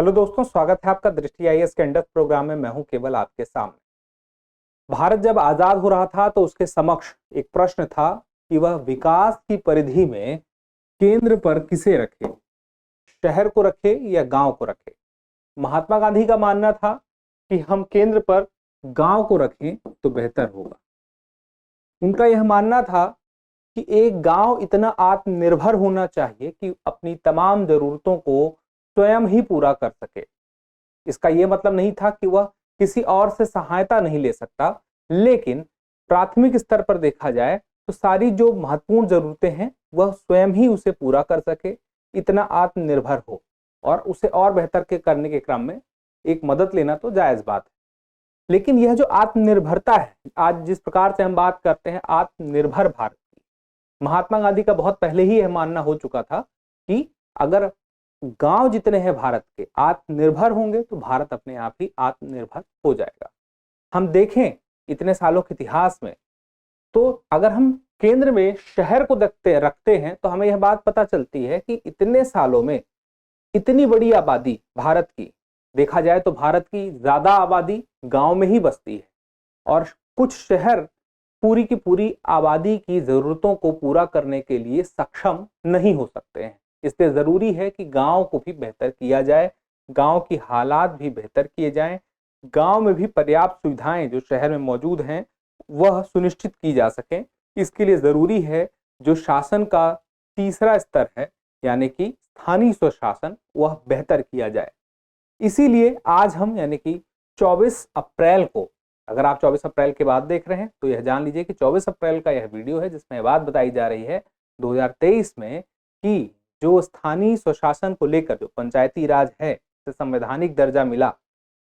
Hello दोस्तों, स्वागत है आपका दृष्टि आईएएस के अंडर प्रोग्राम में। मैं हूं केवल आपके सामने। भारत जब आजाद हो रहा था तो उसके समक्ष एक प्रश्न था कि वह विकास की परिधि में केंद्र पर किसे रखे, शहर को रखे या गांव को रखे। महात्मा गांधी का मानना था कि हम केंद्र पर गांव को रखें तो बेहतर होगा। उनका यह मानना था कि एक गांव इतना आत्मनिर्भर होना चाहिए कि अपनी तमाम जरूरतों को स्वयं ही पूरा कर सके। इसका यह मतलब नहीं था कि वह किसी और से सहायता नहीं ले सकता, लेकिन प्राथमिक स्तर पर देखा जाए तो सारी जो महत्वपूर्ण जरूरतें हैं वह स्वयं ही उसे पूरा कर सके, इतना आत्मनिर्भर हो, और उसे और बेहतर के करने के क्रम में एक मदद लेना तो जायज बात है। लेकिन यह जो आत्मनिर्भरता है, आज जिस प्रकार से हम बात करते हैं आत्मनिर्भर भारत की, महात्मा गांधी का बहुत पहले ही यह मानना हो चुका था कि अगर गांव जितने हैं भारत के आत्मनिर्भर होंगे तो भारत अपने आप ही आत्मनिर्भर हो जाएगा। हम देखें इतने सालों के इतिहास में, तो अगर हम केंद्र में शहर को रखते हैं तो हमें यह बात पता चलती है कि इतने सालों में इतनी बड़ी आबादी भारत की, देखा जाए तो भारत की ज्यादा आबादी गांव में ही बसती है, और कुछ शहर पूरी की पूरी आबादी की जरूरतों को पूरा करने के लिए सक्षम नहीं हो सकते हैं। इसलिए जरूरी है कि गांव को भी बेहतर किया जाए, गांव की हालात भी बेहतर किए जाएं, गांव में भी पर्याप्त सुविधाएं जो शहर में मौजूद हैं वह सुनिश्चित की जा सकें। इसके लिए जरूरी है जो शासन का तीसरा स्तर है, यानी कि स्थानीय स्वशासन, वह बेहतर किया जाए। इसीलिए आज हम यानी कि 24 अप्रैल को, अगर आप 24 अप्रैल के बाद देख रहे हैं तो यह जान लीजिए कि 24 अप्रैल का यह वीडियो है जिसमें बात बताई जा रही है 2023 में कि जो स्थानीय स्वशासन को लेकर जो पंचायती राज है, से संवैधानिक दर्जा मिला,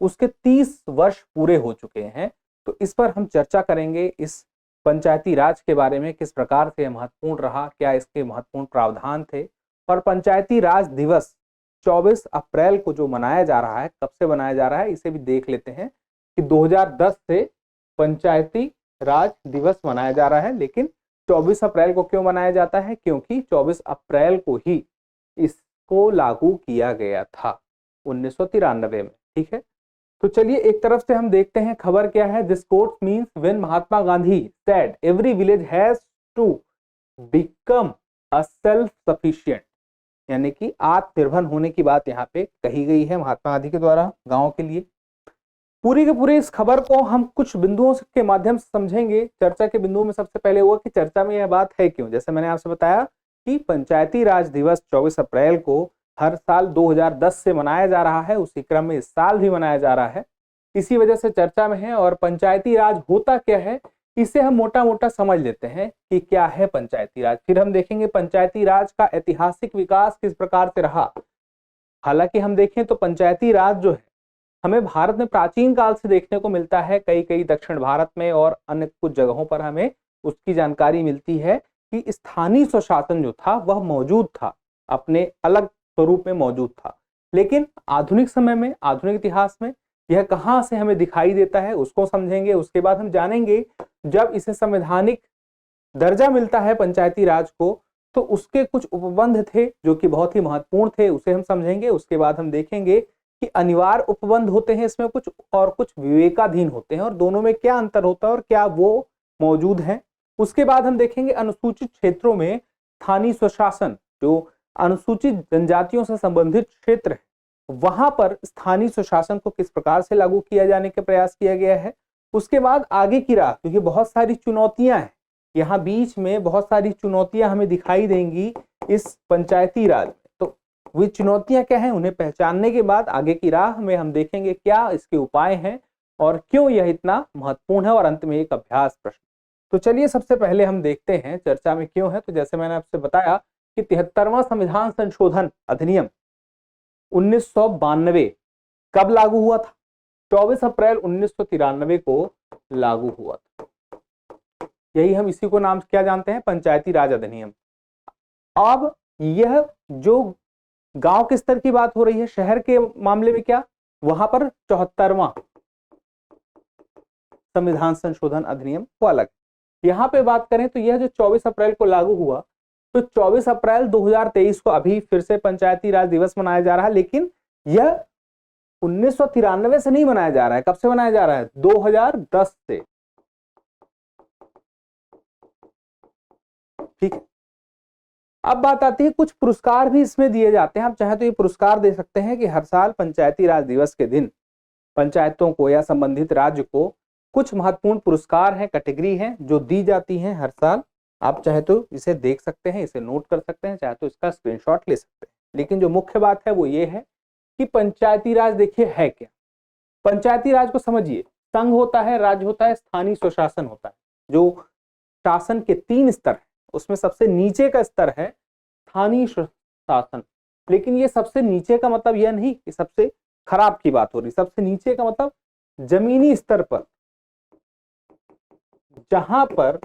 उसके 30 वर्ष पूरे हो चुके हैं। तो इस पर हम चर्चा करेंगे, इस पंचायती राज के बारे में, किस प्रकार से यह महत्वपूर्ण रहा, क्या इसके महत्वपूर्ण प्रावधान थे, और पंचायती राज दिवस 24 अप्रैल को जो मनाया जा रहा है, कब से मनाया जा रहा है, इसे भी देख लेते हैं कि 2010 से पंचायती राज दिवस मनाया जा रहा है। लेकिन 24 अप्रैल को क्यों मनाया जाता है? क्योंकि 24 अप्रैल को ही इसको लागू किया गया था 1993 में। ठीक है, तो चलिए एक तरफ से हम देखते हैं खबर क्या है। This quote means when Mahatma Gandhi said every village has to become a self sufficient, यानी कि आत्मनिर्भर होने की बात यहाँ पे कही गई है महात्मा गांधी के द्वारा गांव के लिए। पूरी के पूरी इस खबर को हम कुछ बिंदुओं के माध्यम से समझेंगे। चर्चा के बिंदुओं में सबसे पहले हुआ कि चर्चा में यह बात है क्यों। जैसे मैंने आपसे बताया कि पंचायती राज दिवस 24 अप्रैल को हर साल 2010 से मनाया जा रहा है, उसी क्रम में इस साल भी मनाया जा रहा है, इसी वजह से चर्चा में है। और पंचायती राज होता क्या है, इसे हम मोटा मोटा समझ लेते हैं कि क्या है पंचायती राज। फिर हम देखेंगे पंचायती राज का ऐतिहासिक विकास किस प्रकार से रहा। हालांकि हम देखें तो पंचायती राज जो है हमें भारत में प्राचीन काल से देखने को मिलता है, कई कई दक्षिण भारत में और अन्य कुछ जगहों पर हमें उसकी जानकारी मिलती है कि स्थानीय स्वशासन जो था वह मौजूद था, अपने अलग स्वरूप में मौजूद था। लेकिन आधुनिक समय में, आधुनिक इतिहास में यह कहां से हमें दिखाई देता है उसको समझेंगे। उसके बाद हम जानेंगे जब इसे संवैधानिक दर्जा मिलता है पंचायती राज को, तो उसके कुछ उपबंध थे जो कि बहुत ही महत्वपूर्ण थे, उसे हम समझेंगे। उसके बाद हम देखेंगे कि अनिवार्य उपबंध होते हैं इसमें कुछ, और कुछ विवेकाधीन होते हैं, और दोनों में क्या अंतर होता है और क्या वो मौजूद है। उसके बाद हम देखेंगे अनुसूचित क्षेत्रों में स्थानीय स्वशासन, जो अनुसूचित जनजातियों से संबंधित क्षेत्र है, वहां पर स्थानीय स्वशासन को किस प्रकार से लागू किया जाने का प्रयास किया गया है। उसके बाद आगे की राह, क्योंकि बहुत सारी चुनौतियां हैं यहाँ बीच में, बहुत सारी चुनौतियां हमें दिखाई देंगी इस पंचायती राज में। तो वे चुनौतियां क्या हैं, उन्हें पहचानने के बाद आगे की राह में हम देखेंगे क्या इसके उपाय हैं और क्यों यह इतना महत्वपूर्ण है, और अंत में एक अभ्यास प्रश्न। तो चलिए सबसे पहले हम देखते हैं चर्चा में क्यों है। तो जैसे मैंने आपसे बताया कि 73वां संविधान संशोधन अधिनियम 1992 कब लागू हुआ था? 24 अप्रैल 1993 को लागू हुआ था। यही हम इसी को नाम क्या जानते हैं, पंचायती राज अधिनियम। अब यह जो गांव के स्तर की बात हो रही है, शहर के मामले में क्या, वहां पर 74वां संविधान संशोधन अधिनियम को अलग। यहां पे बात करें तो यह जो 24 अप्रैल को लागू हुआ, तो 24 अप्रैल 2023 को अभी फिर से पंचायती राज दिवस मनाया जा रहा है, लेकिन यह 1993 से नहीं बनाया जा रहा है। कब से बनाया जा रहा है? 2010 से। ठीक है, अब बात आती है कुछ पुरस्कार भी इसमें दिए जाते हैं। आप चाहे तो ये पुरस्कार दे सकते हैं कि हर साल पंचायती राज दिवस के दिन पंचायतों को या संबंधित राज्य को कुछ महत्वपूर्ण पुरस्कार हैं, कैटेगरी हैं जो दी जाती हैं हर साल। आप चाहे तो इसे देख सकते हैं, इसे नोट कर सकते हैं, चाहे तो इसका स्क्रीनशॉट ले सकते हैं। लेकिन जो मुख्य बात है वो ये है कि पंचायती राज देखिए है क्या। पंचायती राज को समझिए, संघ होता है, राज्य होता है, स्थानीय स्वशासन होता है। जो शासन के 3 स्तर है उसमें सबसे नीचे का स्तर है स्थानीय शासन। लेकिन ये सबसे नीचे का मतलब यह नहीं कि सबसे खराब की बात हो रही। सबसे नीचे का मतलब जमीनी स्तर पर, जहां पर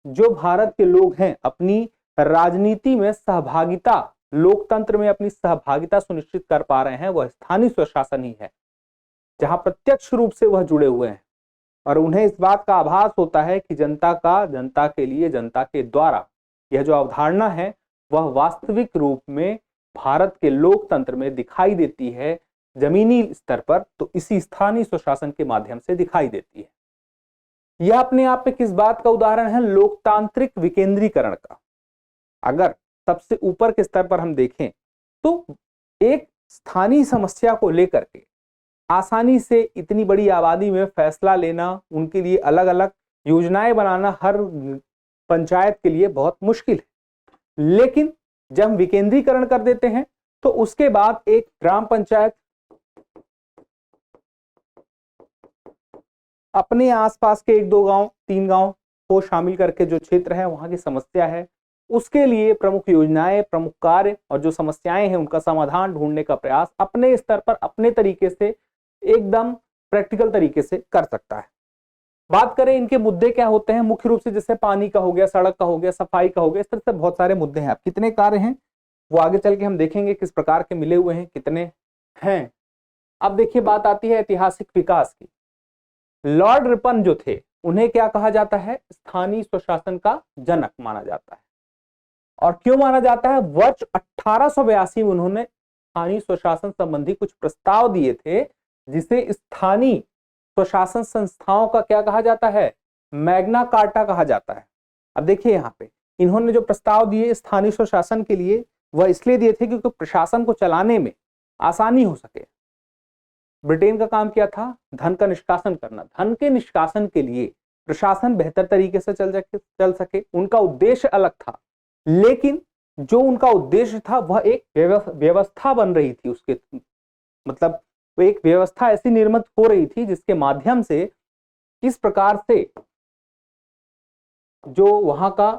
जो भारत के लोग हैं अपनी राजनीति में सहभागिता, लोकतंत्र में अपनी सहभागिता सुनिश्चित कर पा रहे हैं, वह स्थानीय स्वशासन ही है, जहां प्रत्यक्ष रूप से वह जुड़े हुए हैं और उन्हें इस बात का आभास होता है कि जनता का, जनता के लिए, जनता के द्वारा, यह जो अवधारणा है वह वास्तविक रूप में भारत के लोकतंत्र में दिखाई देती है जमीनी स्तर पर, तो इसी स्थानीय स्वशासन के माध्यम से दिखाई देती है। यह अपने आप में किस बात का उदाहरण है? लोकतांत्रिक विकेंद्रीकरण का। अगर सबसे ऊपर के स्तर पर हम देखें तो एक स्थानीय समस्या को लेकर के आसानी से इतनी बड़ी आबादी में फैसला लेना, उनके लिए अलग अलग योजनाएं बनाना हर पंचायत के लिए बहुत मुश्किल है। लेकिन जब हम विकेंद्रीकरण कर देते हैं तो उसके बाद एक ग्राम पंचायत अपने आसपास के 1-2 गांव, 3 गांव को शामिल करके जो क्षेत्र है वहां की समस्या है उसके लिए प्रमुख योजनाएं, प्रमुख कार्य और जो समस्याएं हैं उनका समाधान ढूंढने का प्रयास अपने स्तर पर, अपने तरीके से, एकदम प्रैक्टिकल तरीके से कर सकता है। बात करें इनके मुद्दे क्या होते हैं, मुख्य रूप से जैसे पानी का हो गया, सड़क का हो गया, सफाई का हो गया, इस तरह से बहुत सारे मुद्दे हैं। अब कितने कार्य हैं वो आगे चल के हम देखेंगे किस प्रकार के मिले हुए हैं, कितने हैं। अब देखिए बात आती है ऐतिहासिक विकास की। लॉर्ड रिपन जो थे उन्हें क्या कहा जाता है? स्थानीय स्वशासन का जनक माना जाता है। और क्यों माना जाता है? वर्ष 1882 में उन्होंने स्थानीय स्वशासन संबंधी कुछ प्रस्ताव दिए थे जिसे स्थानीय स्वशासन संस्थाओं का क्या कहा जाता है? मैग्ना कार्टा कहा जाता है। अब देखिए यहाँ पे इन्होंने जो प्रस्ताव दिए स्थानीय स्वशासन के लिए वह इसलिए दिए थे क्योंकि प्रशासन को चलाने में आसानी हो सके। ब्रिटेन का काम क्या था? धन का निष्कासन करना। धन के निष्कासन के लिए प्रशासन बेहतर तरीके से चल सके, उनका उद्देश्य अलग था। लेकिन जो उनका उद्देश्य था वह एक व्यवस्था बन रही थी, उसके मतलब एक व्यवस्था ऐसी निर्मित हो रही थी जिसके माध्यम से किस प्रकार से जो वहां का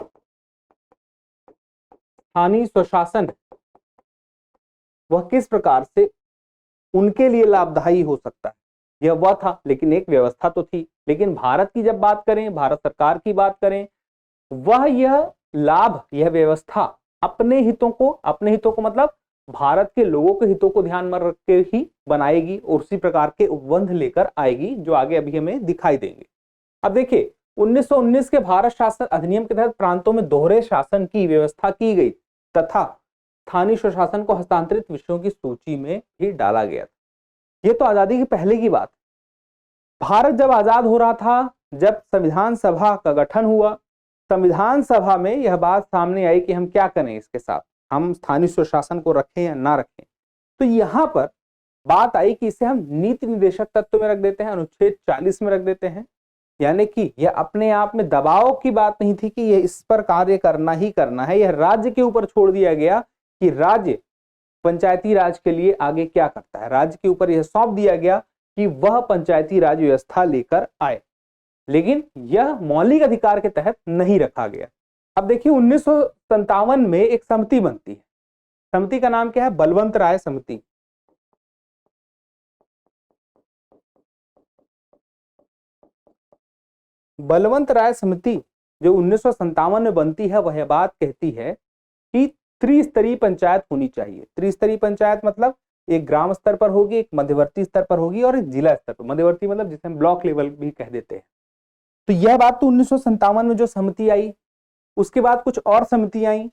स्थानीय स्वशासन वह किस प्रकार से उनके लिए लाभदायी हो सकता है, यह वह था। लेकिन एक व्यवस्था तो थी। लेकिन भारत की जब बात करें, भारत सरकार की बात करें, वह यह लाभ, यह व्यवस्था अपने हितों को मतलब भारत के लोगों के हितों को ध्यान में रख के ही बनाएगी और उसी प्रकार के उपबंध लेकर आएगी जो आगे अभी हमें दिखाई देंगे। अब देखिए 1919 के भारत शासन अधिनियम के तहत प्रांतों में दोहरे शासन की व्यवस्था की गई तथा स्थानीय स्वशासन को हस्तांतरित विषयों की सूची में भी डाला गया था। यह तो आजादी के पहले की बात। भारत जब आजाद हो रहा था, जब संविधान सभा का गठन हुआ, संविधान सभा में यह बात सामने आई कि हम क्या करें इसके साथ, हम स्थानीय स्वशासन को रखें या ना रखें। तो यहां पर बात आई कि इसे हम नीति निर्देशक तत्व में रख देते हैं, अनुच्छेद 40 में रख देते हैं। यानी कि यह अपने आप में दबाव की बात नहीं थी कि यह इस पर कार्य करना ही करना है, यह राज्य के ऊपर छोड़ दिया गया कि राज्य पंचायती राज के लिए आगे क्या करता है। राज्य के ऊपर यह सौंप दिया गया कि वह पंचायती राज व्यवस्था लेकर आए, लेकिन यह मौलिक अधिकार के तहत नहीं रखा गया। अब देखिए 1957 में एक समिति बनती है। समिति का नाम क्या है? बलवंत राय समिति। बलवंत राय समिति जो 1957 में बनती है वह बात कहती है कि त्रिस्तरीय पंचायत होनी चाहिए। त्रिस्तरीय पंचायत मतलब एक ग्राम स्तर पर होगी, एक मध्यवर्ती स्तर पर होगी और एक जिला स्तर पर। मध्यवर्ती मतलब जिसे हम ब्लॉक लेवल भी कह देते हैं। तो यह बात तो 1957 में जो समिति आई, उसके बाद कुछ और समिति आई,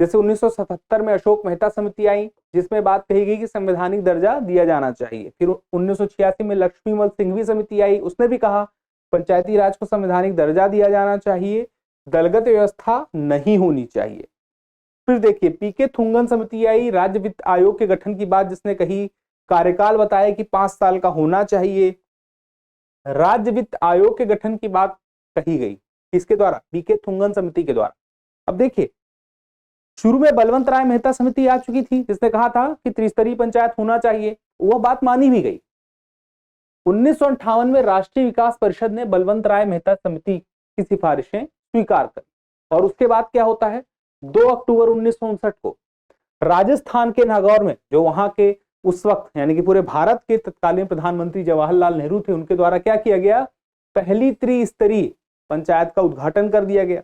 जैसे 1977 में अशोक मेहता समिति आई, जिसमें बात कही गई कि संवैधानिक दर्जा दिया जाना चाहिए। फिर 1986 में लक्ष्मीमल सिंघवी समिति आई, उसने भी कहा पंचायती राज को संवैधानिक दर्जा दिया जाना चाहिए, दलगत व्यवस्था नहीं होनी चाहिए। फिर देखिए पीके थुंगन समिति आई, राज्य वित्त आयोग के गठन की बात जिसने कही, कार्यकाल बताया कि 5 साल का होना चाहिए। राज्य वित्त आयोग के गठन की बात कही गई, किसके द्वारा? पीके थुंगन समिति के द्वारा। अब देखिए शुरू में बलवंत राय मेहता समिति आ चुकी थी जिसने कहा था कि त्रिस्तरीय पंचायत होना चाहिए, वह बात मानी भी गई। 1958 में राष्ट्रीय विकास परिषद ने बलवंत राय मेहता समिति की सिफारिशें स्वीकार करी और उसके बाद क्या होता है, 2 अक्टूबर 1959 को राजस्थान के नागौर में, जो वहां के उस वक्त यानी कि पूरे भारत के तत्कालीन प्रधानमंत्री जवाहरलाल नेहरू थे, उनके द्वारा क्या किया गया, पहली त्रिस्तरीय पंचायत का उद्घाटन कर दिया गया।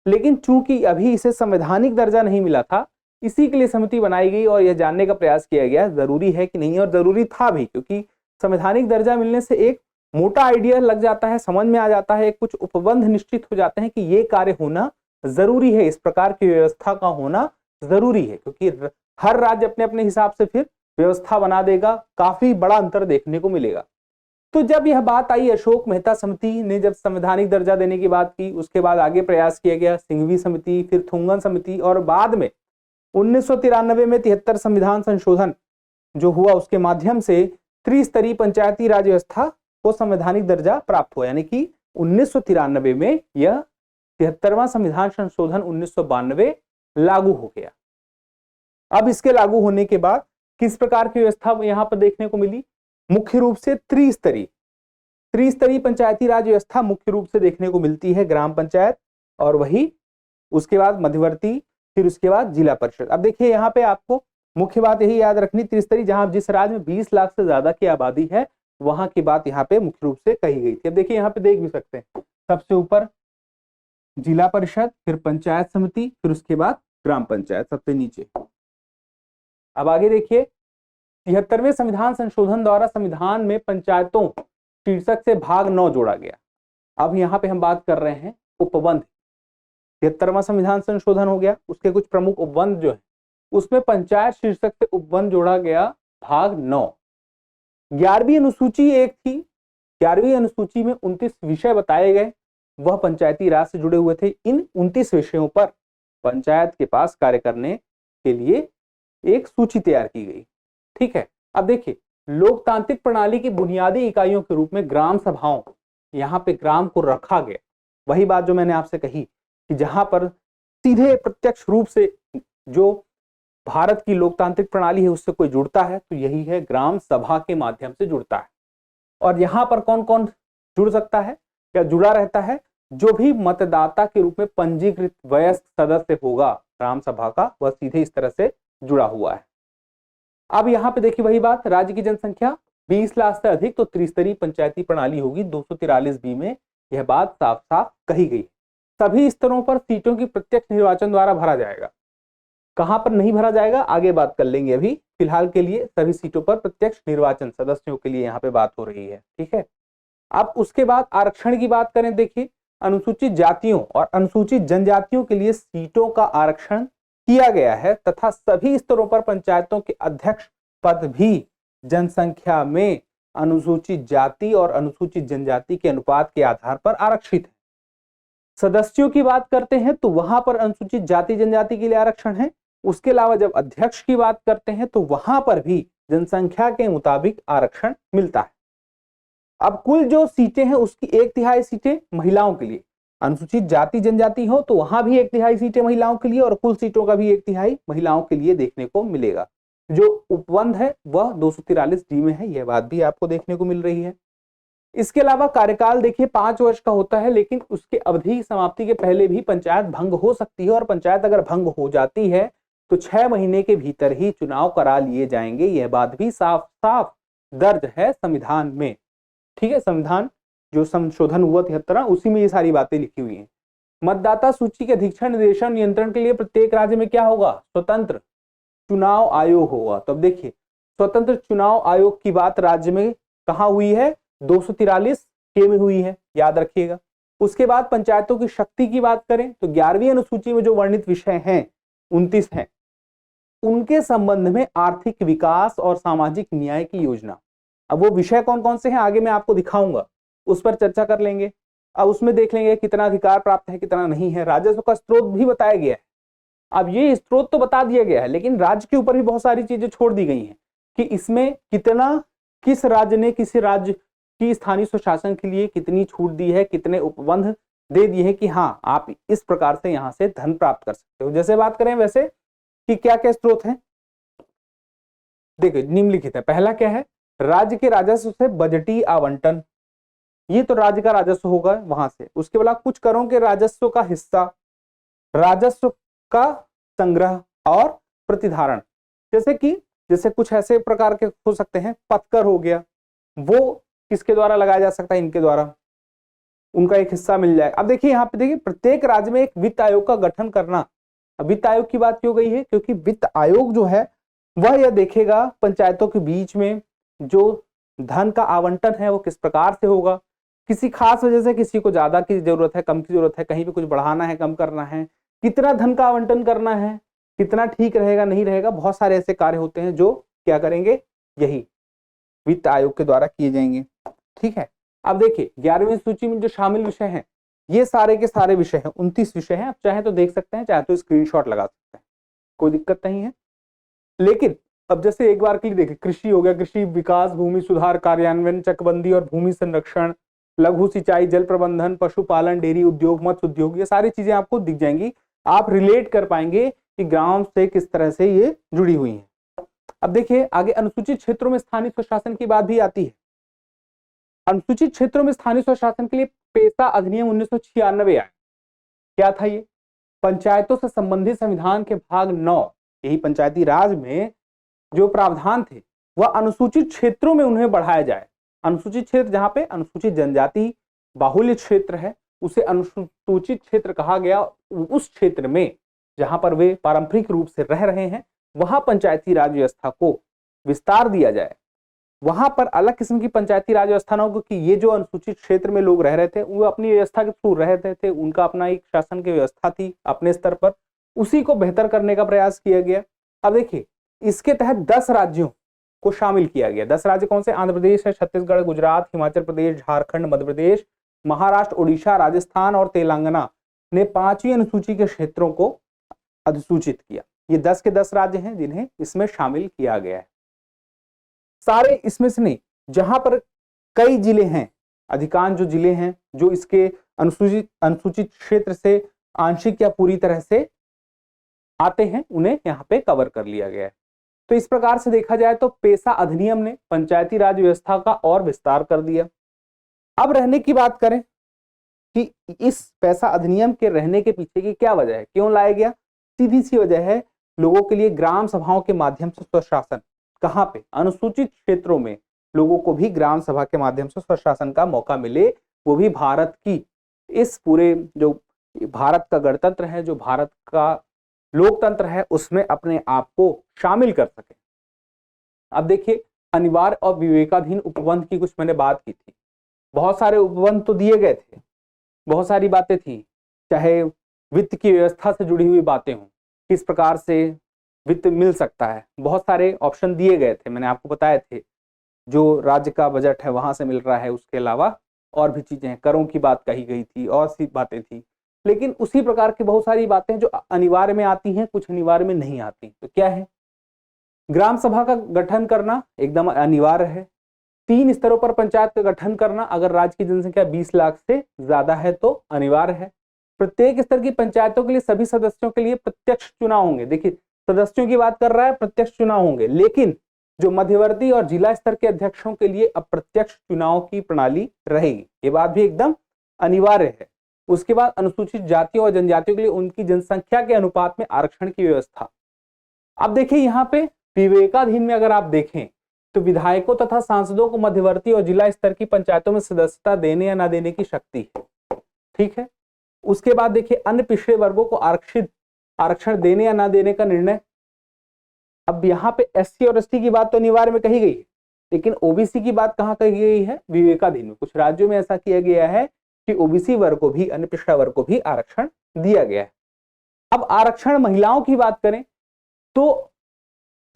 लेकिन चूंकि अभी इसे संवैधानिक दर्जा नहीं मिला था, इसी के लिए समिति बनाई गई और यह जानने का प्रयास किया गया जरूरी है कि नहीं, और जरूरी था भी, क्योंकि संवैधानिक दर्जा मिलने से एक मोटा आइडिया लग जाता है, समझ में आ जाता है, कुछ उपबंध निश्चित हो जाते हैं कि ये कार्य होना जरूरी है, इस प्रकार की व्यवस्था का होना जरूरी है, क्योंकि हर राज्य अपने अपने हिसाब से फिर व्यवस्था बना देगा, काफी बड़ा अंतर देखने को मिलेगा। तो जब यह बात आई, अशोक मेहता समिति ने जब संवैधानिक दर्जा देने की बात की, उसके बाद आगे प्रयास किया गया, सिंघवी समिति, फिर थुंगन समिति, और बाद में 1993 में 73 संविधान संशोधन जो हुआ, उसके माध्यम से त्रिस्तरीय पंचायती राज व्यवस्था को संवैधानिक दर्जा प्राप्त हुआ। यानी कि 1993 में यह 73वां संविधान संशोधन 1992 लागू हो गया। अब इसके लागू होने के बाद किस प्रकार की व्यवस्था यहां पर देखने को मिली? मुख्य रूप से त्रिस्तरीय पंचायती राज व्यवस्था मुख्य रूप से देखने को मिलती है, ग्राम पंचायत और वही उसके बाद मध्यवर्ती, फिर उसके बाद जिला परिषद। अब देखिए यहाँ पे आपको मुख्य बात यही याद रखनी, त्रिस्तरीय, जहां जिस राज्य में 20 लाख से ज्यादा की आबादी है वहां की बात यहाँ पे मुख्य रूप से कही गई थी। अब देखिए यहाँ पे देख भी सकते हैं, सबसे ऊपर जिला परिषद, फिर पंचायत समिति, फिर उसके बाद ग्राम पंचायत सबसे नीचे। अब आगे देखिए 73वें संविधान संशोधन द्वारा संविधान में पंचायतों शीर्षक से भाग 9 जोड़ा गया। अब यहाँ पे हम बात कर रहे हैं उपबंध। 73वां संविधान संशोधन हो गया, उसके कुछ प्रमुख उपबंध जो है, उसमें पंचायत शीर्षक से उपबंध जोड़ा गया भाग 9। 11वीं अनुसूची एक थी, 11वीं अनुसूची में 29 विषय बताए गए, वह पंचायती राज से जुड़े हुए थे। इन 29 विषयों पर पंचायत के पास कार्य करने के लिए एक सूची तैयार की गई। ठीक है, अब देखिए लोकतांत्रिक प्रणाली की बुनियादी इकाइयों के रूप में ग्राम सभाओं, यहाँ पे ग्राम को रखा गया। वही बात जो मैंने आपसे कही कि जहां पर सीधे प्रत्यक्ष रूप से जो भारत की लोकतांत्रिक प्रणाली है उससे कोई जुड़ता है तो यही है, ग्राम सभा के माध्यम से जुड़ता है। और यहाँ पर कौन कौन जुड़ सकता है या जुड़ा रहता है? जो भी मतदाता के रूप में पंजीकृत वयस्क सदस्य होगा ग्राम सभा का, वह सीधे इस तरह से जुड़ा हुआ है। अब यहाँ पे देखिए वही बात, राज्य की जनसंख्या 20 लाख से अधिक तो त्रिस्तरीय पंचायती प्रणाली होगी। 243 बी में यह बात साफ साफ कही गई। सभी स्तरों पर सीटों की प्रत्यक्ष निर्वाचन द्वारा भरा जाएगा। कहां पर नहीं भरा जाएगा आगे बात कर लेंगे, अभी फिलहाल के लिए सभी सीटों पर प्रत्यक्ष निर्वाचन सदस्यों के लिए यहाँ पे बात हो रही है। ठीक है, अब उसके बाद आरक्षण की बात करें, देखिए अनुसूचित जातियों और अनुसूचित जनजातियों के लिए सीटों का आरक्षण किया गया है तथा सभी स्तरों पर पंचायतों के अध्यक्ष पद भी जनसंख्या में अनुसूचित जाति और अनुसूचित जनजाति के अनुपात के आधार पर आरक्षित है। सदस्यों की बात करते हैं तो वहां पर अनुसूचित जाति जनजाति के लिए आरक्षण है। उसके अलावा जब अध्यक्ष की बात करते हैं तो वहां पर भी जनसंख्या के मुताबिक आरक्षण मिलता है। अब कुल जो सीटें हैं उसकी 1/3 सीटें महिलाओं के लिए, अनुसूचित जाति जनजाति हो तो वहां भी 1/3 सीटें महिलाओं के लिए और कुल सीटों का भी 1/3 महिलाओं के लिए देखने को मिलेगा। जो उपबंध है वह 243 डी में है, यह बात भी आपको देखने को मिल रही है। इसके अलावा कार्यकाल देखिए 5 वर्ष का होता है, लेकिन उसके अवधि समाप्ति के पहले भी पंचायत भंग हो सकती है और पंचायत अगर भंग हो जाती है तो 6 महीने के भीतर ही चुनाव करा लिए जाएंगे। यह बात भी साफ साफ दर्ज है संविधान में। ठीक है, संविधान जो संशोधन हुआ 73 उसी में ये सारी बातें लिखी हुई हैं। मतदाता सूची के अधीक्षण निर्देशन नियंत्रण के लिए प्रत्येक राज्य में क्या होगा? स्वतंत्र चुनाव आयोग होगा। तो अब देखिए स्वतंत्र चुनाव आयोग की बात राज्य में कहां हुई है? 243 के में हुई है, याद रखिएगा। उसके बाद पंचायतों की शक्ति की बात करें तो 11वीं अनुसूची में जो वर्णित विषय हैं 29 हैं, उनके संबंध में आर्थिक विकास और सामाजिक न्याय की योजना। अब वो विषय कौन कौन से हैं आगे मैं आपको दिखाऊंगा, उस पर चर्चा कर लेंगे। अब उसमें देख लेंगे कितना अधिकार प्राप्त है कितना नहीं है, राजस्व का स्रोत भी बताया गया है। अब ये स्रोत तो बता दिया गया है, लेकिन राज्य के ऊपर भी बहुत सारी चीजें छोड़ दी गई हैं कि इसमें कितना, किस राज्य ने किसी राज्य की स्थानीय स्वशासन के लिए कितनी छूट दी है, कितने उपबंध दे दिए हैं कि हाँ आप इस प्रकार से यहां से धन प्राप्त कर सकते हो। जैसे बात करें वैसे कि क्या क्या स्रोत हैं, देखिए निम्नलिखित है। पहला क्या है, राज्य के राजस्व से बजटीय आवंटन, ये तो राज्य का राजस्व होगा वहां से। उसके बाद कुछ करों के राजस्व का हिस्सा, राजस्व का संग्रह और प्रतिधारण, जैसे कुछ ऐसे प्रकार के हो सकते हैं, पथकर हो गया, वो किसके द्वारा लगाया जा सकता है, इनके द्वारा, उनका एक हिस्सा मिल जाए। अब देखिए यहाँ पे देखिए प्रत्येक राज्य में एक वित्त आयोग का गठन करना। अब वित्त आयोग की बात क्यों गई है, क्योंकि वित्त आयोग जो है वह यह देखेगा पंचायतों के बीच में जो धन का आवंटन है वो किस प्रकार से होगा, किसी खास वजह से किसी को ज्यादा की जरूरत है, कम की जरूरत है, कहीं पे कुछ बढ़ाना है, कम करना है, कितना धन का आवंटन करना है, कितना ठीक रहेगा नहीं रहेगा, बहुत सारे ऐसे कार्य होते हैं जो क्या करेंगे, यही वित्त आयोग के द्वारा किए जाएंगे। ठीक है। अब देखिए 11वीं सूची में जो शामिल विषय हैं ये सारे के सारे विषय हैं, 29 विषय हैं। आप चाहे तो देख सकते हैं, चाहे तो स्क्रीनशॉट लगा सकते हैं, कोई दिक्कत नहीं है। लेकिन अब जैसे एक बार के लिए देखिए, कृषि हो गया, कृषि विकास, भूमि सुधार कार्यान्वयन, चकबंदी और भूमि संरक्षण, लघु सिंचाई, जल प्रबंधन, पशुपालन, डेयरी उद्योग, मत्स्य उद्योग, ये सारी चीजें आपको दिख जाएंगी। आप रिलेट कर पाएंगे कि ग्राम से किस तरह से ये जुड़ी हुई हैं। अब देखिए आगे अनुसूचित क्षेत्रों में स्थानीय स्वशासन की बात भी आती है। अनुसूचित क्षेत्रों में स्थानीय स्वशासन के लिए पेसा अधिनियम 1996 आया। क्या था ये, पंचायतों से संबंधित संविधान के भाग 9, यही पंचायती राज में जो प्रावधान थे वह अनुसूचित क्षेत्रों में उन्हें बढ़ाया जाए। अनुसूचित क्षेत्र जहां पे अनुसूचित जनजाति बाहुल्य क्षेत्र है उसे अनुसूचित क्षेत्र कहा गया। उस क्षेत्र में जहां पर वे पारंपरिक रूप से रह रहे हैं वहां पंचायती राज व्यवस्था को विस्तार दिया जाए। वहां पर अलग किस्म की पंचायती राज व्यवस्था न हो, क्योंकि ये जो अनुसूचित क्षेत्र में लोग रह रहे थे वो अपनी व्यवस्था के थ्रू रह रहे थे, उनका अपना एक शासन की व्यवस्था थी अपने स्तर पर, उसी को बेहतर करने का प्रयास किया गया। अब देखिए इसके तहत 10 राज्यों को शामिल किया गया। 10 राज्य कौन से, आंध्र प्रदेश है, छत्तीसगढ़, गुजरात, हिमाचल प्रदेश, झारखंड, मध्य प्रदेश, महाराष्ट्र, उड़ीसा, राजस्थान और तेलंगाना ने 5वीं अनुसूची के क्षेत्रों को अधिसूचित किया। ये 10 के 10 राज्य हैं जिन्हें इसमें शामिल किया गया है। सारे इसमें से नहीं, जहां पर कई जिले हैं, अधिकांश जो जिले हैं जो इसके अनुसूचित क्षेत्र से आंशिक या पूरी तरह से आते हैं उन्हें यहाँ पे कवर कर लिया गया है। तो इस प्रकार से देखा जाए तो पेसा अधिनियम ने पंचायती राज व्यवस्था का और विस्तार कर दिया। अब रहने की बात करें कि इस पेसा अधिनियम के रहने के पीछे की क्या वजह है, क्यों लाया गया, सीधी सी वजह है लोगों के लिए ग्राम सभाओं के माध्यम से स्वशासन। कहां पे, अनुसूचित क्षेत्रों में लोगों को भी ग्राम सभा के माध्यम से स्वशासन का मौका मिले, वो भी भारत की इस पूरे जो भारत का गणतंत्र है, जो भारत का लोकतंत्र है, उसमें अपने आप को शामिल कर सके। अब देखिए अनिवार्य और विवेकाधीन उपबंध की कुछ मैंने बात की थी। बहुत सारे उपबंध तो दिए गए थे, बहुत सारी बातें थी, चाहे वित्त की व्यवस्था से जुड़ी हुई बातें हों, किस प्रकार से वित्त मिल सकता है, बहुत सारे ऑप्शन दिए गए थे, मैंने आपको बताए थे। जो राज्य का बजट है वहां से मिल रहा है, उसके अलावा और भी चीजें हैं, करों की बात कही गई थी और सी बातें थी। लेकिन उसी प्रकार की बहुत सारी बातें जो अनिवार्य में आती हैं, कुछ अनिवार्य में नहीं आती। तो क्या है, ग्राम सभा का गठन करना एकदम अनिवार्य है। 3 स्तरों पर पंचायत का गठन करना, अगर राज्य की जनसंख्या 20 लाख से ज्यादा है तो अनिवार्य है। प्रत्येक स्तर की पंचायतों के लिए सभी सदस्यों के लिए प्रत्यक्ष चुनाव होंगे। देखिए सदस्यों की बात कर रहा है, प्रत्यक्ष चुनाव होंगे, लेकिन जो मध्यवर्ती और जिला स्तर के अध्यक्षों के लिए अप्रत्यक्ष चुनाव की प्रणाली रहेगी। ये बात भी एकदम अनिवार्य है। उसके बाद अनुसूचित जातियों और जनजातियों के लिए उनकी जनसंख्या के अनुपात में आरक्षण की व्यवस्था। अब देखिए यहाँ पे विवेकाधीन में अगर आप देखें तो विधायकों तथा सांसदों को मध्यवर्ती और जिला स्तर की पंचायतों में सदस्यता देने या ना देने की शक्ति है। ठीक है। उसके बाद देखिए अन्य पिछड़े वर्गों को आरक्षण देने या ना देने का निर्णय। अब यहाँ पे एससी और एसटी की बात तो अनिवार्य में कही गई है, लेकिन ओबीसी की बात कहाँ कही गई है, विवेकाधीन में। कुछ राज्यों में ऐसा किया गया है कि ओबीसी वर्ग को भी, अन्य पिछड़ा वर्ग को भी आरक्षण दिया गया है। अब आरक्षण महिलाओं की बात करें तो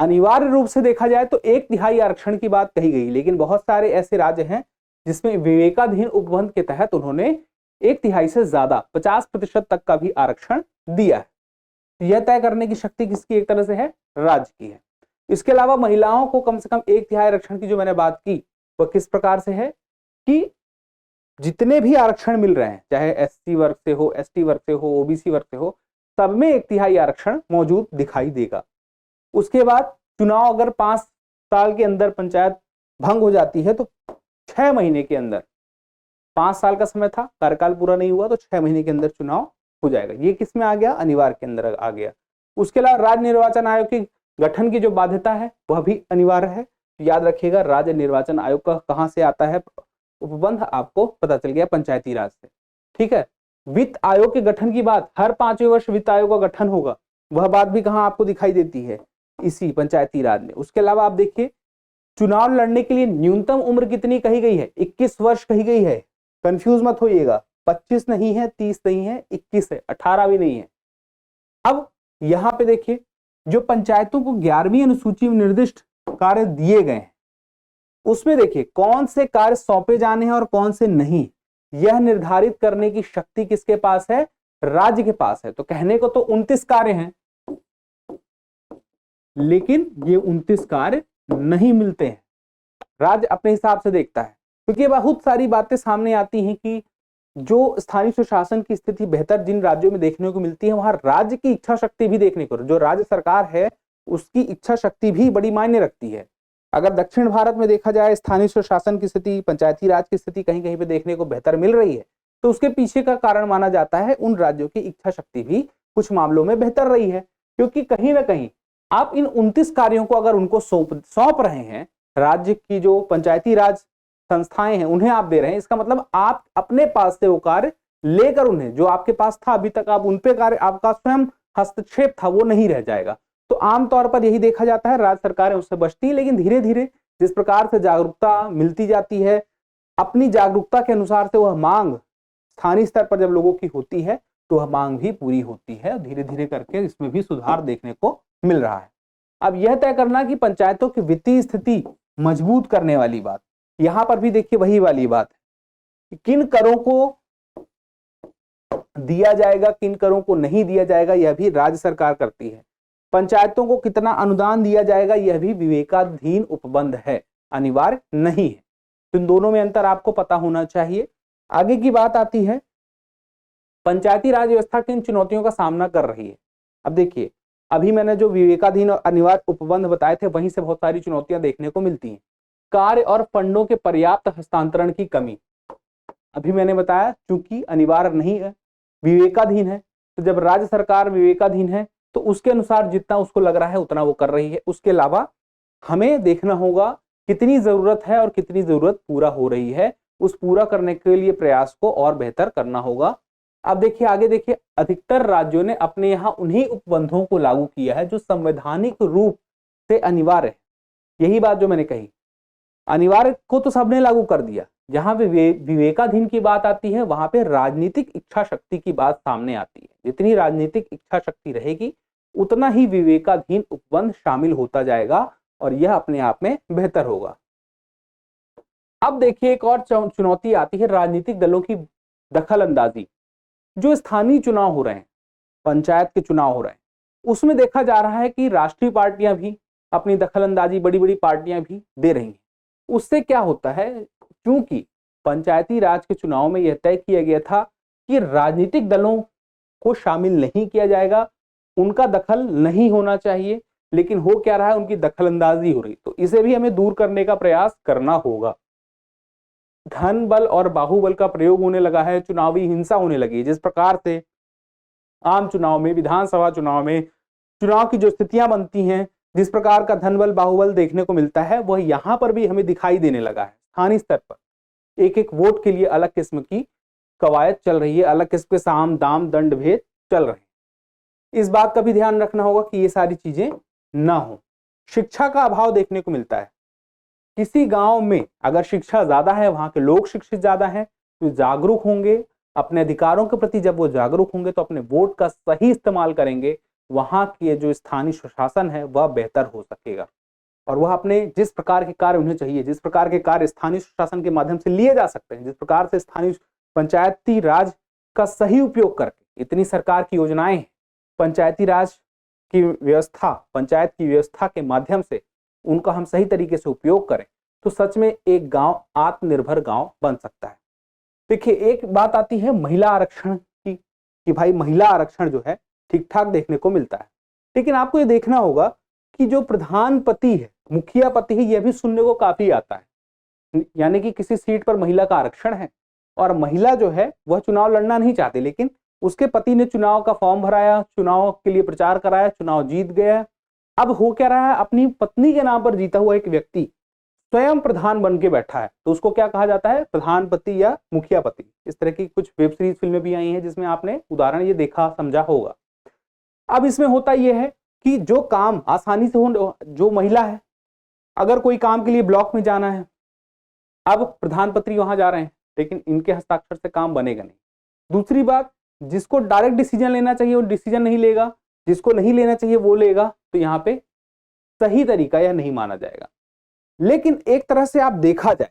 अनिवार्य रूप से देखा जाए तो 1/3 आरक्षण की बात कही गई, लेकिन बहुत सारे ऐसे राज्य हैं जिसमें विवेकाधीन उपबंध के तहत उन्होंने 1/3 से ज्यादा 50% तक का भी आरक्षण दिया है। यह तय करने की शक्ति किसकी एक तरह से है, राज्य की है। इसके अलावा महिलाओं को कम से कम 1/3 आरक्षण की जो मैंने बात की वह किस प्रकार से है कि जितने भी आरक्षण मिल रहे हैं, चाहे एससी वर्ग से हो, एसटी वर्ग से हो, ओबीसी वर्ग से हो, सब में 1/3 आरक्षण मौजूद दिखाई देगा। उसके बाद चुनाव अगर 5 साल के अंदर पंचायत भंग हो जाती है तो 6 महीने के अंदर, 5 साल का समय था, कार्यकाल पूरा नहीं हुआ तो 6 महीने के अंदर चुनाव हो जाएगा। ये किस में आ गया, अनिवार्य के अंदर आ गया। उसके अलावा राज्य निर्वाचन आयोग के गठन की जो बाध्यता है वह भी अनिवार्य है। याद रखिएगा, राज्य निर्वाचन आयोग का कहां से आता है उपबंध, आपको पता चल गया पंचायती राज से। ठीक है, वित्त आयोग के गठन की बात, हर 5वें वर्ष वित्त आयोग का गठन होगा, वह बात भी कहां आपको दिखाई देती है, इसी पंचायती राज में। उसके अलावा आप देखिए, चुनाव लड़ने के लिए न्यूनतम उम्र कितनी कही गई है, 21 वर्ष कही गई है। कंफ्यूज मत होइएगा, 25 नहीं है, 30 नहीं है, 21 है, 18 भी नहीं है। अब यहां पे देखिए, जो पंचायतों को 11वीं अनुसूची में निर्दिष्ट कार्य दिए गए हैं, उसमें देखिए कौन से कार्य सौंपे जाने हैं और कौन से नहीं, यह निर्धारित करने की शक्ति किसके पास है, राज्य के पास है। तो कहने को तो 29 कार्य हैं, लेकिन ये 29 कार्य नहीं मिलते हैं, राज्य अपने हिसाब से देखता है। क्योंकि बहुत सारी बातें सामने आती हैं कि जो स्थानीय स्वशासन की स्थिति बेहतर जिन राज्यों में देखने को मिलती है, वहां राज्य की इच्छा शक्ति भी देखने को, जो राज्य सरकार है उसकी इच्छा शक्ति भी बड़ी मायने रखती है। अगर दक्षिण भारत में देखा जाए स्थानीय स्वशासन की स्थिति, पंचायती राज की स्थिति कहीं कहीं पे देखने को बेहतर मिल रही है, तो उसके पीछे का कारण माना जाता है उन राज्यों की इच्छा शक्ति भी कुछ मामलों में बेहतर रही है। क्योंकि कहीं ना कहीं आप इन 29 कार्यों को अगर उनको सौंप रहे हैं, राज्य की जो पंचायती राज संस्थाएं हैं उन्हें आप दे रहे हैं, इसका मतलब आप अपने पास से वो कार्य लेकर उन्हें, जो आपके पास था अभी तक आप उन पे कार्य, आपका स्वयं हस्तक्षेप था, वो नहीं रह जाएगा। तो आमतौर पर यही देखा जाता है, राज्य सरकारें उससे बचती है। लेकिन धीरे धीरे जिस प्रकार से जागरूकता मिलती जाती है, अपनी जागरूकता के अनुसार से वह मांग स्थानीय स्तर पर जब लोगों की होती है तो वह मांग भी पूरी होती है। धीरे धीरे करके इसमें भी सुधार देखने को मिल रहा है। अब यह तय करना कि पंचायतों की वित्तीय स्थिति मजबूत करने वाली बात, यहां पर भी देखिए वही वाली बात है कि किन करों को दिया जाएगा, किन करों को नहीं दिया जाएगा, यह भी राज्य सरकार करती है। पंचायतों को कितना अनुदान दिया जाएगा, यह भी विवेकाधीन उपबंध है, अनिवार्य नहीं है। तो इन दोनों में अंतर आपको पता होना चाहिए। आगे की बात आती है, पंचायती राज व्यवस्था किन चुनौतियों का सामना कर रही है। अब देखिए, अभी मैंने जो विवेकाधीन और अनिवार्य उपबंध बताए थे, वहीं से बहुत सारी चुनौतियां देखने को मिलती हैं। कार्य और फंडों के पर्याप्त हस्तांतरण की कमी, अभी मैंने बताया चूंकि अनिवार्य नहीं है, विवेकाधीन है, तो जब राज्य सरकार विवेकाधीन है तो उसके अनुसार जितना उसको लग रहा है उतना वो कर रही है। उसके अलावा हमें देखना होगा कितनी जरूरत है और कितनी जरूरत पूरा हो रही है, उस पूरा करने के लिए प्रयास को और बेहतर करना होगा। अब देखिए आगे देखिए, अधिकतर राज्यों ने अपने यहाँ उन्हीं उपबंधों को लागू किया है जो संवैधानिक रूप से अनिवार्य है। यही बात जो मैंने कही, अनिवार्य को तो सबने लागू कर दिया, जहां पे विवेकाधीन की बात आती है वहां पे राजनीतिक इच्छा शक्ति की बात सामने आती है। जितनी राजनीतिक इच्छा शक्ति रहेगी उतना ही विवेकाधीन उपबंध शामिल होता जाएगा और यह अपने आप में बेहतर होगा। अब देखिए एक और चुनौती आती है, राजनीतिक दलों की दखल अंदाजी। जो स्थानीय चुनाव हो रहे हैं, पंचायत के चुनाव हो रहे हैं, उसमें देखा जा रहा है कि राष्ट्रीय पार्टियां भी अपनी दखल अंदाजी, बड़ी बड़ी पार्टियां भी दे रही हैं। उससे क्या होता है, क्योंकि पंचायती राज के चुनाव में यह तय किया गया था कि राजनीतिक दलों को शामिल नहीं किया जाएगा, उनका दखल नहीं होना चाहिए, लेकिन हो क्या रहा है, उनकी दखल अंदाजी हो रही। तो इसे भी हमें दूर करने का प्रयास करना होगा। धन बल और बाहुबल का प्रयोग होने लगा है, चुनावी हिंसा होने लगी है। जिस प्रकार से आम चुनाव में, विधानसभा चुनाव में चुनाव की जो स्थितियां बनती हैं, जिस प्रकार का धन बल बाहुबल देखने को मिलता है, वह यहां पर भी हमें दिखाई देने लगा है। स्थानीय स्तर पर एक एक वोट के लिए अलग किस्म की कवायद चल रही है, अलग किस्म के साम दाम दंड भेद चल रहे हैं। इस बात का भी ध्यान रखना होगा कि ये सारी चीजें ना हो। शिक्षा का अभाव देखने को मिलता है। किसी गांव में अगर शिक्षा ज्यादा है, वहां के लोग शिक्षित ज्यादा हैं, तो जागरूक होंगे अपने अधिकारों के प्रति। जब वो जागरूक होंगे तो अपने वोट का सही इस्तेमाल करेंगे, वहां की जो स्थानीय सुशासन है वह बेहतर हो सकेगा और वह अपने जिस प्रकार के कार्य उन्हें चाहिए, जिस प्रकार के कार्य स्थानीय सुशासन के माध्यम से लिए जा सकते हैं, जिस प्रकार से स्थानीय पंचायती राज का सही उपयोग करके इतनी सरकार की योजनाएं हैं, पंचायती राज की व्यवस्था, पंचायत की व्यवस्था के माध्यम से उनका हम सही तरीके से उपयोग करें तो सच में एक गांव आत्मनिर्भर गांव बन सकता है। देखिए, एक बात आती है महिला आरक्षण की कि भाई महिला आरक्षण जो है ठीक ठाक देखने को मिलता है, लेकिन आपको ये देखना होगा कि जो प्रधानपति है, मुखिया पति है, यह भी सुनने को काफी आता है। यानी कि किसी सीट पर महिला का आरक्षण है और महिला जो है वह चुनाव लड़ना नहीं चाहती, लेकिन उसके पति ने चुनाव का फॉर्म भराया, चुनाव के लिए प्रचार कराया, चुनाव जीत गया। अब हो क्या रहा है, अपनी पत्नी के नाम पर जीता हुआ एक व्यक्ति स्वयं प्रधान बन के बैठा है, तो उसको क्या कहा जाता है, प्रधानपति या मुखिया पति। इस तरह की कुछ वेब सीरीज फिल्में भी आई हैं जिसमें आपने उदाहरण ये देखा समझा होगा। अब इसमें होता यह है कि जो काम आसानी से हो, जो महिला है अगर कोई काम के लिए ब्लॉक में जाना है, अब प्रधानपति वहां जा रहे हैं लेकिन इनके हस्ताक्षर से काम बनेगा नहीं। दूसरी बात, जिसको डायरेक्ट डिसीजन लेना चाहिए वो डिसीजन नहीं लेगा, जिसको नहीं लेना चाहिए वो लेगा, तो यहाँ पे सही तरीका यह नहीं माना जाएगा। लेकिन एक तरह से आप देखा जाए,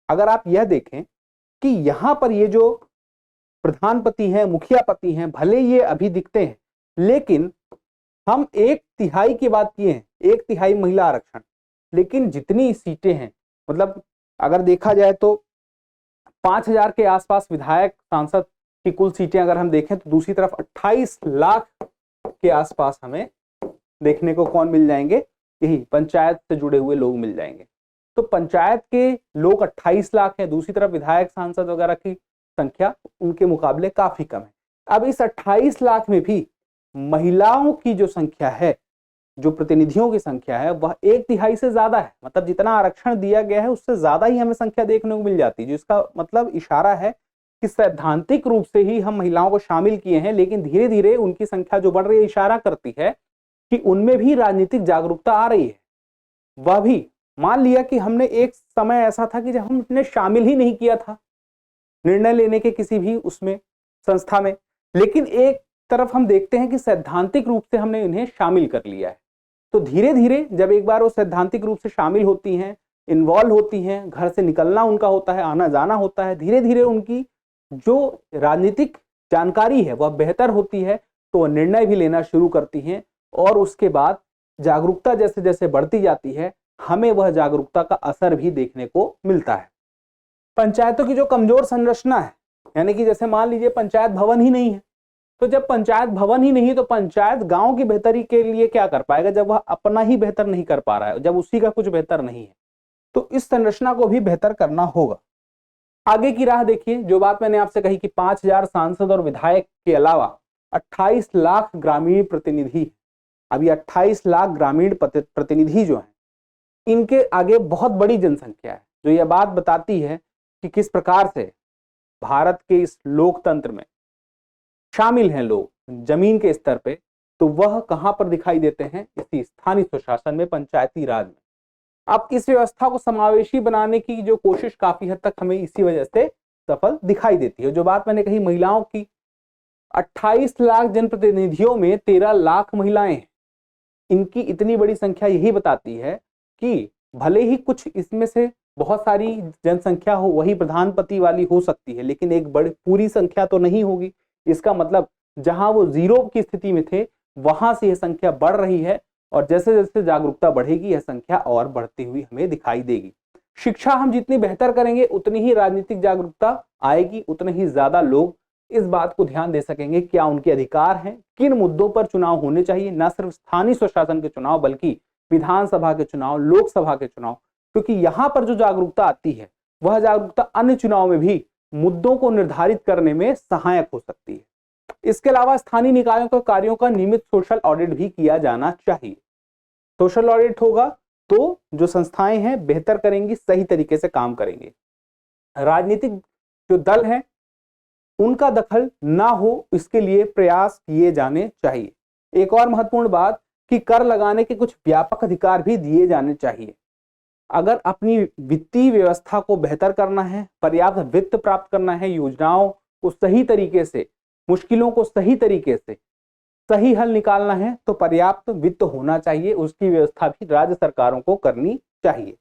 अगर आप यह देखें कि यहां पर ये जो प्रधानपति हैं, मुखिया पति हैं, भले ये अभी दिखते हैं लेकिन हम 1/3 की बात किए हैं, 1/3 महिला आरक्षण, लेकिन जितनी सीटें हैं, मतलब अगर देखा जाए तो 5,000 के आसपास विधायक सांसद की कुल सीटें अगर हम देखें तो दूसरी तरफ 28 लाख के आसपास हमें देखने को कौन मिल जाएंगे, यही पंचायत से जुड़े हुए लोग मिल जाएंगे। तो पंचायत के लोग 28 लाख हैं, दूसरी तरफ विधायक सांसद वगैरह की संख्या उनके मुकाबले काफी कम है। अब इस 28 लाख में भी महिलाओं की जो संख्या है, जो प्रतिनिधियों की संख्या है, वह 1/3 से ज्यादा है। मतलब जितना आरक्षण दिया गया है उससे ज्यादा ही हमें संख्या देखने को मिल जाती है, जिसका मतलब इशारा है कि सैद्धांतिक रूप से ही हम महिलाओं को शामिल किए हैं, लेकिन धीरे धीरे उनकी संख्या जो बढ़ रही है इशारा करती है कि उनमें भी राजनीतिक जागरूकता आ रही है। वह भी मान लिया कि हमने एक समय ऐसा था कि जब हमने शामिल ही नहीं किया था निर्णय लेने के किसी भी उसमें संस्था में, लेकिन एक तरफ हम देखते हैं कि सैद्धांतिक रूप से हमने इन्हें शामिल कर लिया है। तो धीरे धीरे जब एक बार वो सैद्धांतिक रूप से शामिल होती हैं, इन्वॉल्व होती हैं, घर से निकलना उनका होता है, आना जाना होता है, धीरे धीरे उनकी जो राजनीतिक जानकारी है वह बेहतर होती है, तो वह निर्णय भी लेना शुरू करती हैं और उसके बाद जागरूकता जैसे जैसे बढ़ती जाती है हमें वह जागरूकता का असर भी देखने को मिलता है। पंचायतों की जो कमजोर संरचना है, यानी कि जैसे मान लीजिए पंचायत भवन ही नहीं है, तो जब पंचायत भवन ही नहीं तो पंचायत गांव की बेहतरी के लिए क्या कर पाएगा, जब वह अपना ही बेहतर नहीं कर पा रहा है, जब उसी का कुछ बेहतर नहीं है, तो इस संरचना को भी बेहतर करना होगा। आगे की राह देखिए, जो बात मैंने आपसे कही कि 5,000 सांसद और विधायक के अलावा 28 लाख ग्रामीण प्रतिनिधि, अभी 28 लाख ग्रामीण प्रतिनिधि जो हैं, इनके आगे बहुत बड़ी जनसंख्या है, जो यह बात बताती है कि किस प्रकार से भारत के इस लोकतंत्र में शामिल हैं लोग जमीन के स्तर पे, तो वह कहां पर दिखाई देते हैं, इसी स्थानीय सुशासन में, पंचायती राज में। अब इस व्यवस्था को समावेशी बनाने की जो कोशिश काफी हद तक हमें इसी वजह से सफल दिखाई देती है। जो बात मैंने कही महिलाओं की, 28 लाख जनप्रतिनिधियों में 13 लाख महिलाएं हैं। इनकी इतनी बड़ी संख्या यही बताती है कि भले ही कुछ इसमें से बहुत सारी जनसंख्या हो वही प्रधानपति वाली हो सकती है, लेकिन एक बड़ी पूरी संख्या तो नहीं होगी। इसका मतलब जहां वो जीरो की स्थिति में थे वहां से यह संख्या बढ़ रही है और जैसे जैसे जागरूकता बढ़ेगी यह संख्या और बढ़ती हुई हमें दिखाई देगी। शिक्षा हम जितनी बेहतर करेंगे उतनी ही राजनीतिक जागरूकता आएगी, उतने ही ज्यादा लोग इस बात को ध्यान दे सकेंगे क्या उनके अधिकार हैं, किन मुद्दों पर चुनाव होने चाहिए, न सिर्फ स्थानीय स्वशासन के चुनाव बल्कि विधानसभा के चुनाव, लोकसभा के चुनाव, क्योंकि यहां पर जो जागरूकता आती है वह जागरूकता अन्य चुनाव में भी मुद्दों को निर्धारित करने में सहायक हो सकती है। इसके अलावा स्थानीय निकायों के कार्यों का नियमित सोशल ऑडिट भी किया जाना चाहिए। सोशल ऑडिट होगा तो जो संस्थाएं हैं बेहतर करेंगी, सही तरीके से काम करेंगे। राजनीतिक जो दल हैं उनका दखल ना हो इसके लिए प्रयास किए जाने चाहिए। एक और महत्वपूर्ण बात कि कर लगाने के कुछ व्यापक अधिकार भी दिए जाने चाहिए। अगर अपनी वित्तीय व्यवस्था को बेहतर करना है, पर्याप्त वित्त प्राप्त करना है, योजनाओं को सही तरीके से, मुश्किलों को सही तरीके से सही हल निकालना है तो पर्याप्त वित्त होना चाहिए, उसकी व्यवस्था भी राज्य सरकारों को करनी चाहिए।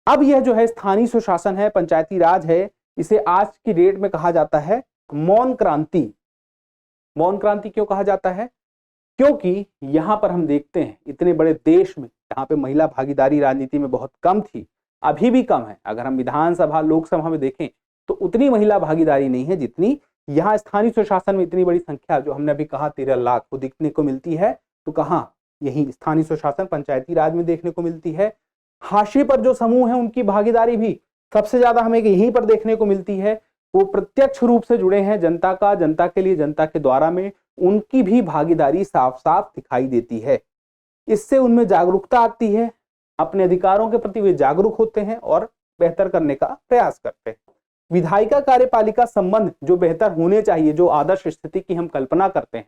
अब यह जो है स्थानीय स्वशासन है, पंचायती राज है, इसे आज की डेट में कहा जाता है मौन क्रांति। मौन क्रांति क्यों कहा जाता है? क्योंकि यहां पर हम देखते हैं इतने बड़े देश में जहां पे महिला भागीदारी राजनीति में बहुत कम थी, अभी भी कम है। अगर हम विधानसभा लोकसभा में देखें तो उतनी महिला भागीदारी नहीं है जितनी यहाँ स्थानीय स्वशासन में इतनी बड़ी संख्या, जो हमने अभी कहा 13 लाख को देखने को मिलती है, तो कहाँ यही स्थानीय स्वशासन पंचायती राज में देखने को मिलती है। हाशिए पर जो समूह है उनकी भागीदारी भी सबसे ज्यादा हमें यहीं पर देखने को मिलती है। वो प्रत्यक्ष रूप से जुड़े हैं जनता का, जनता के लिए, जनता के द्वारा में, उनकी भी भागीदारी साफ साफ दिखाई देती है। इससे उनमें जागरूकता आती है, अपने अधिकारों के प्रति वे जागरूक होते हैं और बेहतर करने का प्रयास करते हैं। विधायिका कार्यपालिका संबंध जो बेहतर होने चाहिए, जो आदर्श स्थिति की हम कल्पना करते हैं,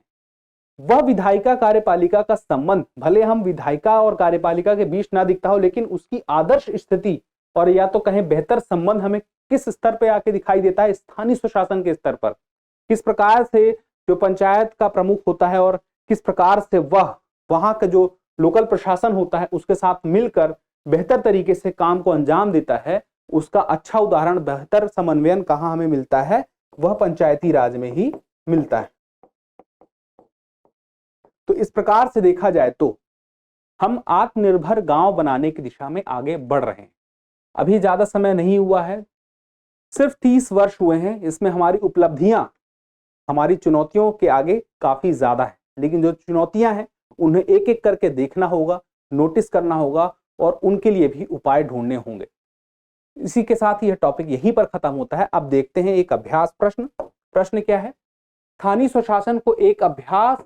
वह विधायिका कार्यपालिका का संबंध भले हम विधायिका और कार्यपालिका के बीच ना दिखता हो, लेकिन उसकी आदर्श स्थिति और या तो कहें बेहतर संबंध हमें किस स्तर पे आके दिखाई देता है? स्थानीय स्वशासन के स्तर पर। किस प्रकार से जो पंचायत का प्रमुख होता है और किस प्रकार से वह वहां का जो लोकल प्रशासन होता है उसके साथ मिलकर बेहतर तरीके से काम को अंजाम देता है, उसका अच्छा उदाहरण, बेहतर समन्वयन कहां हमें मिलता है? वह पंचायती राज में ही मिलता है। तो इस प्रकार से देखा जाए तो हम आत्मनिर्भर गांव बनाने की दिशा में आगे बढ़ रहे हैं। अभी ज्यादा समय नहीं हुआ है, सिर्फ 30 वर्ष हुए हैं। इसमें हमारी उपलब्धियां हमारी चुनौतियों के आगे काफी ज्यादा है, लेकिन जो चुनौतियां हैं उन्हें एक एक करके देखना होगा, नोटिस करना होगा और उनके लिए भी उपाय ढूंढने होंगे। इसी के साथ यह टॉपिक यहीं पर खत्म होता है। अब देखते हैं एक अभ्यास प्रश्न। प्रश्न क्या है? स्थानीय स्वशासन को एक अभ्यास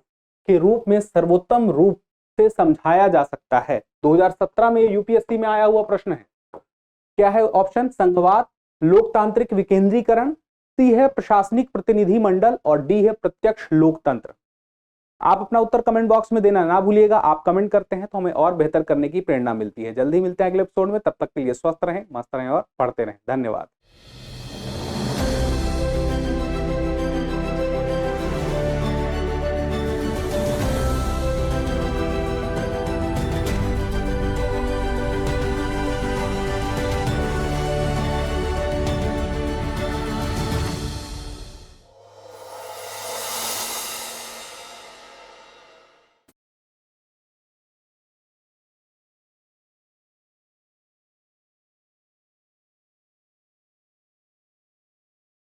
के रूप में सर्वोत्तम रूप से समझाया जा सकता है। 2017 में यूपीएससी में आया हुआ प्रश्न है। क्या है ऑप्शन? संघवाद, लोकतांत्रिक विकेंद्रीकरण, सी है प्रशासनिक प्रतिनिधि मंडल और डी है प्रत्यक्ष लोकतंत्र। आप अपना उत्तर कमेंट बॉक्स में देना ना भूलिएगा। आप कमेंट करते हैं तो हमें और बेहतर करने की प्रेरणा मिलती है। जल्दी मिलते हैं अगले एपिसोड में। तब तक के लिए स्वस्थ रहें, मस्त रहें और पढ़ते रहें। धन्यवाद।